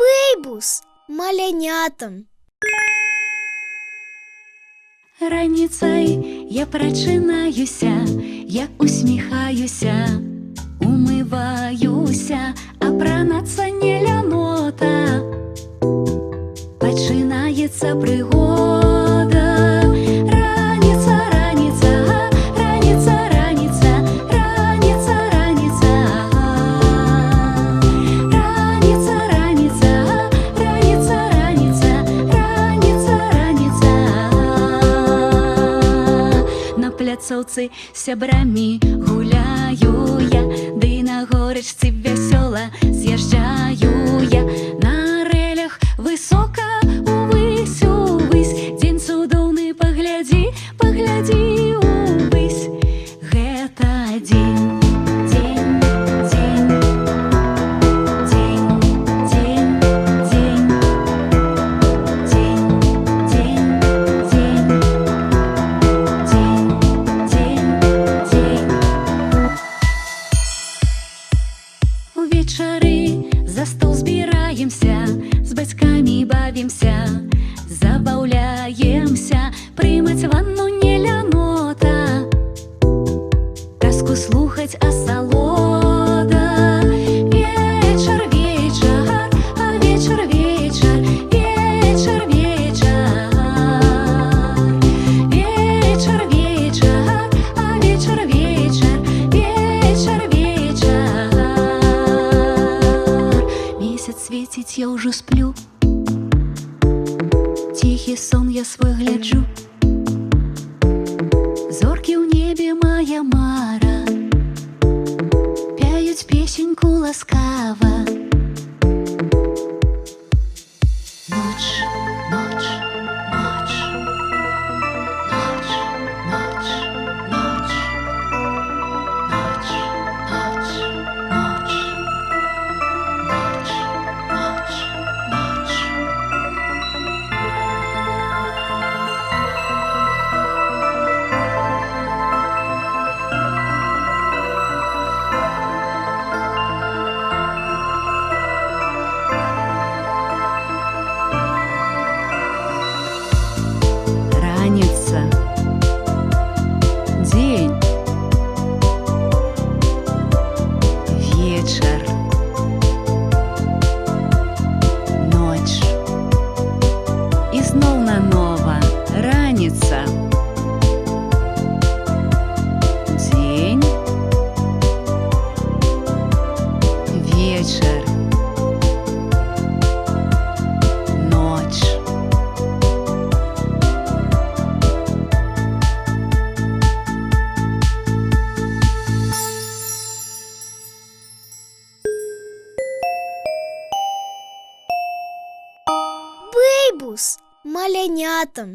Бейбус малянятам. Раніцей я прачинаюся, я усміхаюся, умиваюся, а пранацца не лянота. Пачынаецца прыгода. Раніца, раніца, раніца, раніца, раніца, раніца. Раніца, раніца, раніца, раніца, раніца, раніца. На пляцоўцы з сябрамі гуляю я, ды на горачцы вясёла з'язджаю я. На рэлях высока увысь, увысь, дзень цудоўны, паглядзі, паглядзі увысь. Гэта дзень, дзень, дзень, дзень, дзень, дзень, дзень, дзень, дзень, дзень, дзень, дзень. Увечары за стол збіраемся, з бацькамі бавімся, забаўляемся, прымаць ванну не лянота, казку слухаць асалода. Вечар, вечар, а вечар, вечар, вечар, вечар. Вечар, вечар, а вечар, вечар, вечар, вечар. Месяц свеціць, я ўжо сплю, ціхі сон я свой гляджу. Зоркі ў небе мая мара пяюць песеньку ласкава. Ноч, ноч, ноч, ноч, ноч, ноч, ноч, ноч, ноч, ноч, ноч, ноч. Раніца, дзень, вечар, ноч. І зноў нанова раніца, дзень, вечар, ноч. Бейбус малянятам.